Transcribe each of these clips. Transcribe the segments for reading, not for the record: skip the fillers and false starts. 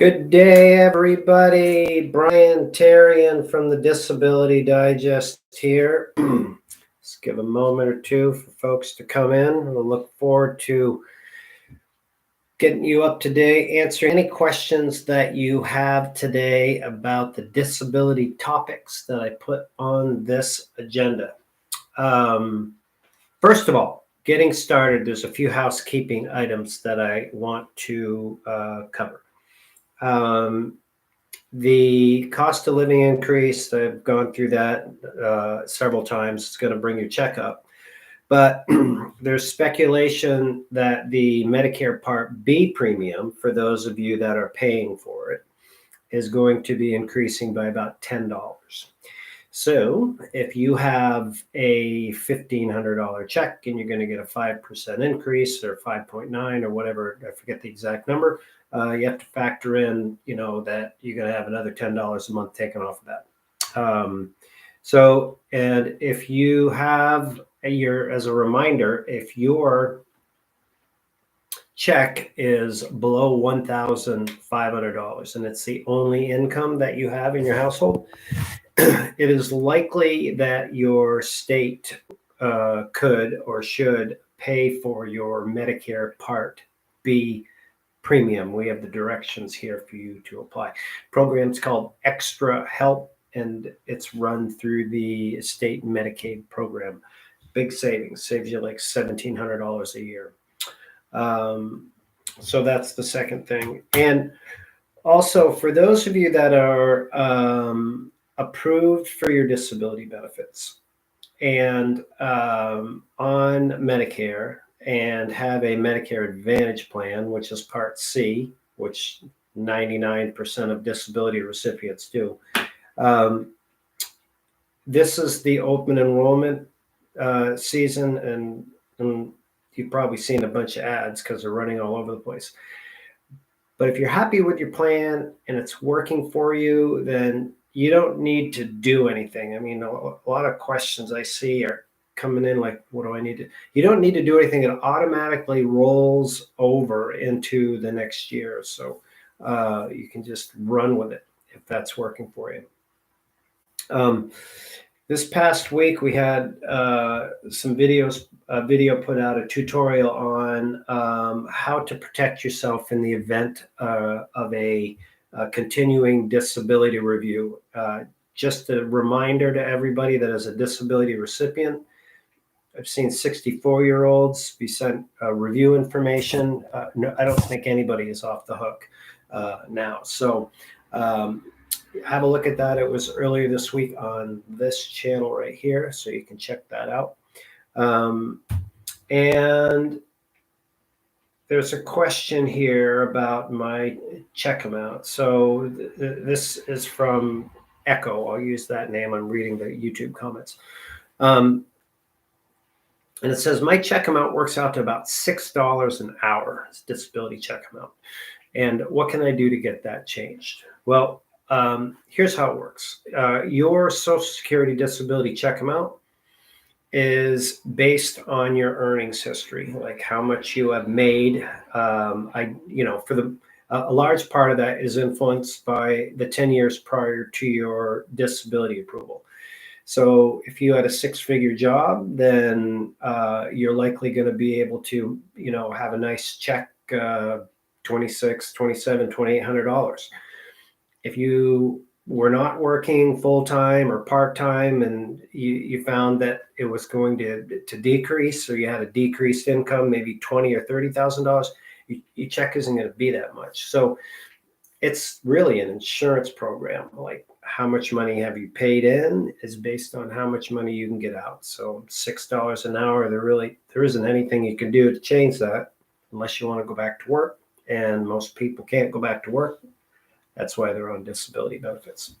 Good day, everybody. Brian Terrian from the Disability Digest here. Let's give a moment or two for folks to come in. We'll look forward to getting you up to date, answering any questions that you have today about the disability topics that I put on this agenda. First of all, getting started, there's a few housekeeping items that I want to cover. The cost of living increase, I've gone through that several times. It's going to bring your check up. But there's speculation that the Medicare Part B premium, for those of you that are paying for it, is going to be increasing by about $10. So if you have a $1,500 check and you're going to get a 5% increase or 5.9 or whatever, I forget the exact number, you have to factor in, that you're going to have another $10 a month taken off of that. And if you have as a reminder, if your check is below $1,500 and it's the only income that you have in your household, it is likely that your state could or should pay for your Medicare Part B premium. We have the directions here for you to apply. Program's called Extra Help, and it's run through the state Medicaid program. Big savings, saves you like $1,700 a year. So that's the second thing. And also, for those of you that are approved for your disability benefits and on Medicare and have a Medicare Advantage plan, which is Part C, which 99% of disability recipients do. This is the open enrollment season, and you've probably seen a bunch of ads because they're running all over the place. But if you're happy with your plan and it's working for you, then you don't need to do anything. I mean, a lot of questions I see are coming in like, what do I need to? You don't need to do anything. It automatically rolls over into the next year. So you can just run with it if that's working for you. This past week, we had some video put out, a tutorial on how to protect yourself in the event of a continuing disability review. Just a reminder to everybody that as a disability recipient, I've seen 64-year-olds be sent review information. No, I don't think anybody is off the hook now. So have a look at that. It was earlier this week on this channel right here, so you can check that out. And there's a question here about my check amount. So this is from Echo. I'll use that name. I'm reading the YouTube comments. And it says, my check amount works out to about $6 an hour. It's disability check amount. And what can I do to get that changed? Well, here's how it works. Your Social Security disability check amount is based on your earnings history, like how much you have made. A large part of that is influenced by the 10 years prior to your disability approval. So if you had a 6-figure job, then you're likely going to be able to, have a nice check, $2,600, $2,700, $2,800. If you were not working full-time or part-time and you found that it was going to decrease, or you had a decreased income, maybe $20,000 or $30,000, your check isn't going to be that much. So it's really an insurance program. Like, how much money have you paid in is based on how much money you can get out. So $6 an hour, there isn't anything you can do to change that unless you want to go back to work. And most people can't go back to work. That's why they're on disability benefits.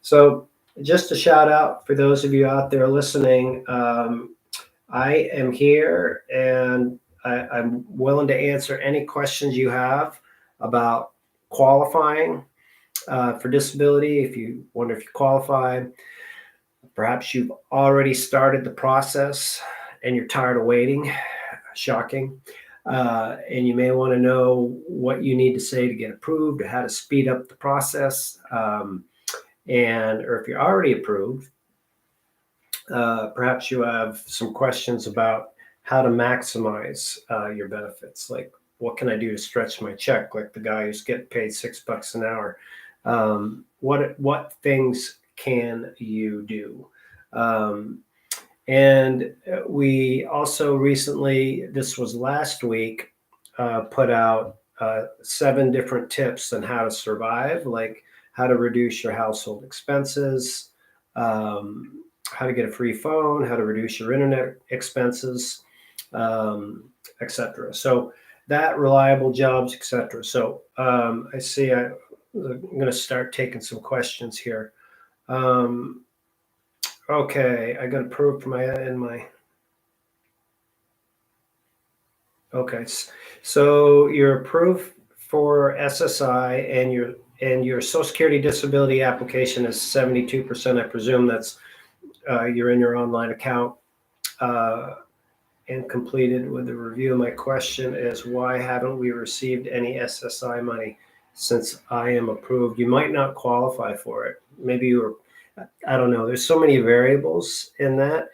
So just a shout out for those of you out there listening. I am here and I'm willing to answer any questions you have about qualifying for disability. If you wonder if you qualify, perhaps you've already started the process and you're tired of waiting. Shocking. And you may want to know what you need to say to get approved, or how to speed up the process. Or if you're already approved, perhaps you have some questions about how to maximize your benefits. Like, what can I do to stretch my check? Like the guy who's getting paid $6 an hour. What things can you do? And we also recently, this was last week, put out 7 different tips on how to survive, like how to reduce your household expenses, how to get a free phone, how to reduce your internet expenses, etc. So that, reliable jobs, etc. So I see I'm going to start taking some questions here. Okay, I got approved for my. Okay, so you're approved for SSI, and your Social Security disability application is 72%. I presume that's you're in your online account and completed with the review. My question is, why haven't we received any SSI money since I am approved? You might not qualify for it. Maybe you were. I don't know. There's so many variables in that.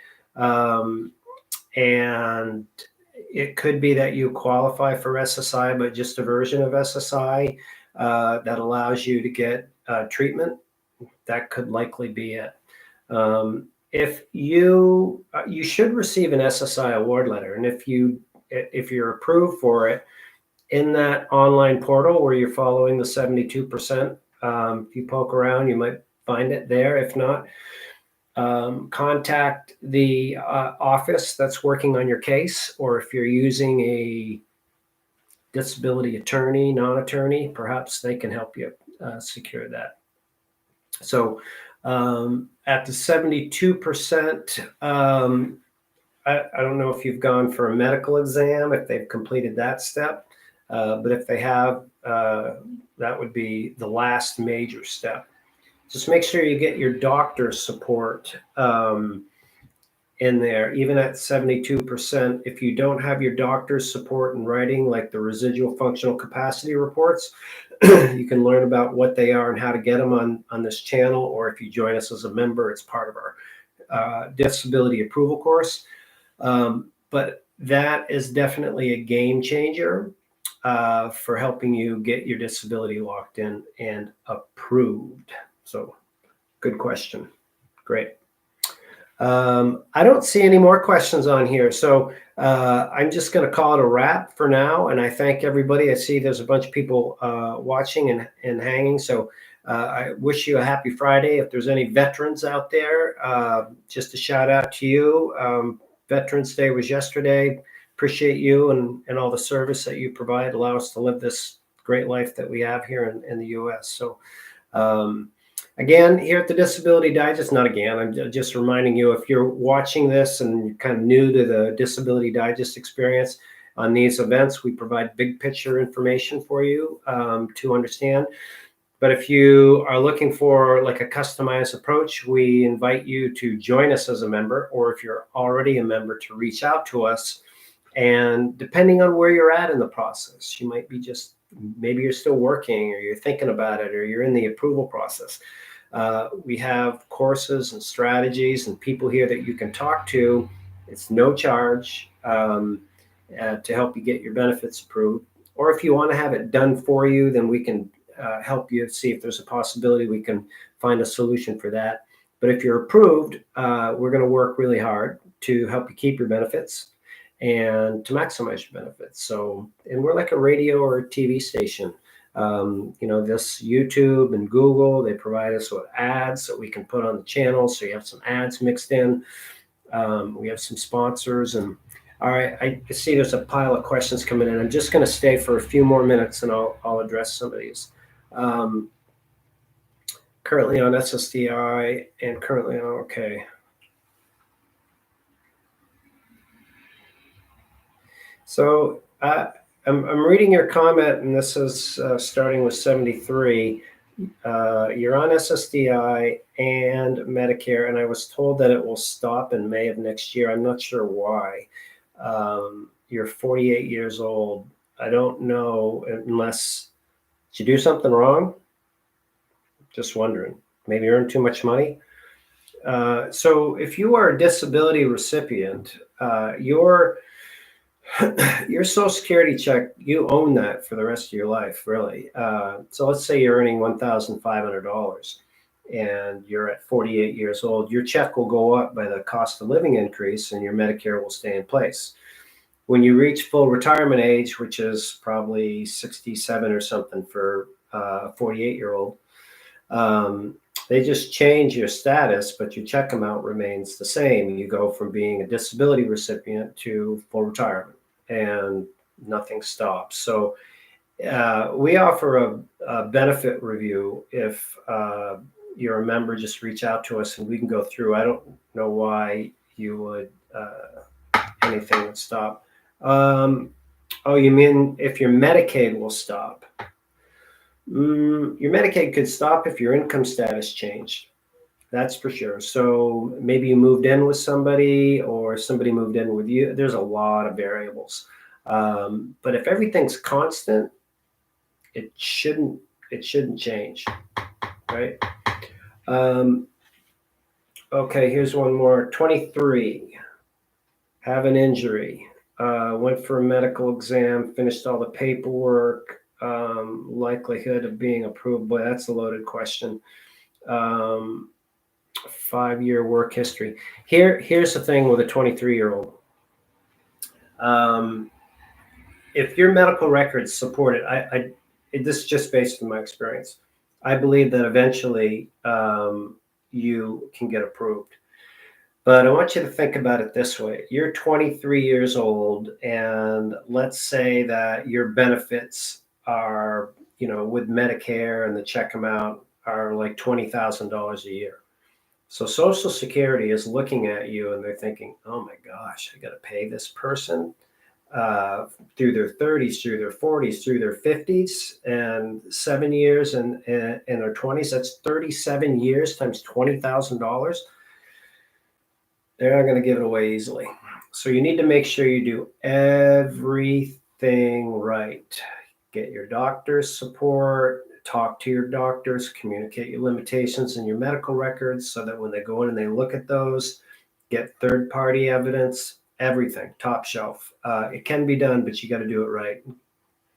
And it could be that you qualify for SSI, but just a version of SSI that allows you to get treatment. That could likely be it. If you should receive an SSI award letter, and if you're approved for it in that online portal where you're following the 72%, if you poke around, you might find it there. If not, contact the office that's working on your case, or if you're using a disability attorney, non-attorney, perhaps they can help you secure that. So at the 72%, I don't know if you've gone for a medical exam, if they've completed that step, but if they have, that would be the last major step. Just make sure you get your doctor's support in there, even at 72%. If you don't have your doctor's support in writing, like the residual functional capacity reports, you can learn about what they are and how to get them on this channel, or if you join us as a member, it's part of our disability approval course. But that is definitely a game changer for helping you get your disability locked in and approved. So, good question. Great. I don't see any more questions on here. So I'm just going to call it a wrap for now. And I thank everybody. I see there's a bunch of people watching and hanging. So I wish you a happy Friday. If there's any veterans out there, just a shout out to you. Veterans Day was yesterday. Appreciate you and all the service that you provide. Allow us to live this great life that we have here in the U.S. So again, here at the Disability Digest, not again, I'm just reminding you, if you're watching this and you're kind of new to the Disability Digest experience, on these events, we provide big picture information for you to understand. But if you are looking for like a customized approach, we invite you to join us as a member, or if you're already a member, to reach out to us. And depending on where you're at in the process, you might be maybe you're still working, or you're thinking about it, or you're in the approval process. We have courses and strategies and people here that you can talk to. It's no charge to help you get your benefits approved. Or if you want to have it done for you, then we can help you see if there's a possibility we can find a solution for that. But if you're approved, we're going to work really hard to help you keep your benefits and to maximize your benefits. So, and we're like a radio or a TV station. This YouTube and Google, they provide us with ads that we can put on the channel. So you have some ads mixed in. We have some sponsors. And all right, I see there's a pile of questions coming in. I'm just going to stay for a few more minutes and I'll address some of these. Currently on SSDI and currently on, okay. So I'm reading your comment, and this is starting with 73. You're on SSDI and Medicare, and I was told that it will stop in May of next year. I'm not sure why. you're 48 years old. I don't know, unless, did you do something wrong? Just wondering. Maybe you earn too much money. So if you are a disability recipient, your Social Security check, you own that for the rest of your life, really. So let's say you're earning $1,500 and you're at 48 years old. Your check will go up by the cost of living increase, and your Medicare will stay in place. When you reach full retirement age, which is probably 67 or something for a 48-year-old, they just change your status, but your check amount remains the same. You go from being a disability recipient to full retirement, and nothing stops. So we offer a benefit review. If you're a member, just reach out to us and we can go through. I don't know why you would anything would stop. Oh, you mean if your Medicaid will stop? Your Medicaid could stop if your income status changed. That's for sure. So maybe you moved in with somebody, or somebody moved in with you. There's a lot of variables. But if everything's constant, it shouldn't change, right? Okay, here's one more. 23, have an injury, went for a medical exam, finished all the paperwork, likelihood of being approved. Boy, that's a loaded question. 5-year work history. Here's the thing with a 23-year-old. If your medical records support it, this is just based on my experience. I believe that eventually you can get approved. But I want you to think about it this way. You're 23 years old, and let's say that your benefits are, with Medicare and the check amount are like $20,000 a year. So Social Security is looking at you and they're thinking, oh my gosh, I got to pay this person through their 30s, through their 40s, through their 50s, and 7 years in their 20s. That's 37 years times $20,000. They're not going to give it away easily. So you need to make sure you do everything right. Get your doctor's support, talk to your doctors, communicate your limitations in your medical records so that when they go in and they look at those, get third-party evidence, everything, top shelf. It can be done, but you got to do it right.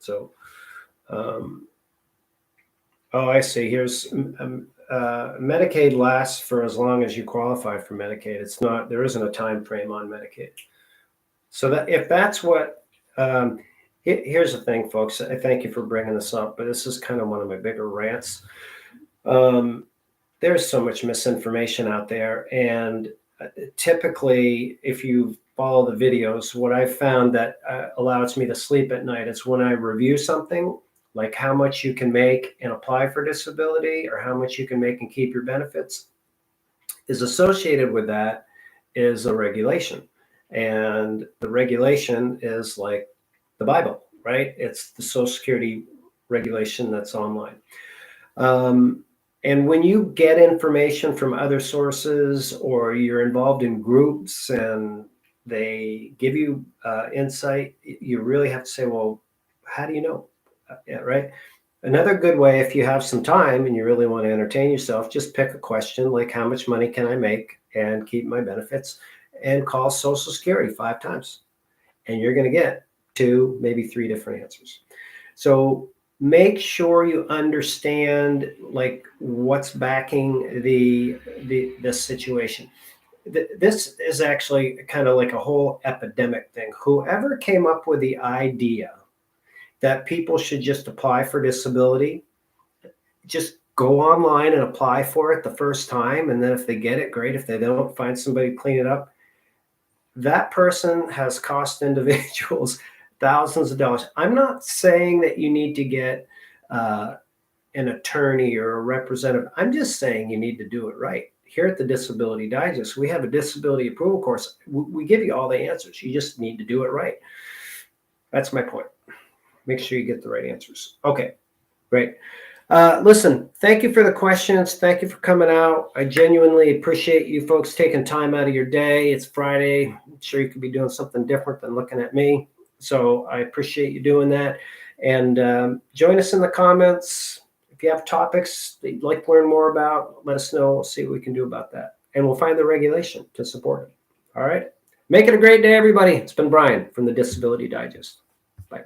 So, I see. Here's Medicaid lasts for as long as you qualify for Medicaid. There isn't a time frame on Medicaid. So that if that's what, here's the thing, folks. I thank you for bringing this up, but this is kind of one of my bigger rants. There's so much misinformation out there, and typically, if you follow the videos, what I've found that allows me to sleep at night is when I review something, like how much you can make and apply for disability, or how much you can make and keep your benefits, is associated with that is a regulation. And the regulation is like the Bible, right? It's the Social Security regulation that's online. And when you get information from other sources, or you're involved in groups and they give you insight, you really have to say, well, how do you know? Yeah, right. Another good way, if you have some time and you really want to entertain yourself, just pick a question like, how much money can I make and keep my benefits, and call Social Security 5 times. And you're going to get 2, maybe 3 different answers. So make sure you understand like what's backing this situation. This is actually kind of like a whole epidemic thing. Whoever came up with the idea that people should just apply for disability, just go online and apply for it the first time, and then if they get it, great. If they don't, find somebody to clean it up. That person has cost individuals thousands of dollars. I'm not saying that you need to get an attorney or a representative. I'm just saying you need to do it right. Here at the Disability Digest, we have a disability approval course. We give you all the answers. You just need to do it right. That's my point. Make sure you get the right answers. Okay, great. Listen, thank you for the questions. Thank you for coming out. I genuinely appreciate you folks taking time out of your day. It's Friday. I'm sure you could be doing something different than looking at me. So I appreciate you doing that. And join us in the comments. If you have topics that you'd like to learn more about, let us know. We'll see what we can do about that. And we'll find the regulation to support it. All right. Make it a great day, everybody. It's been Brian from the Disability Digest. Bye.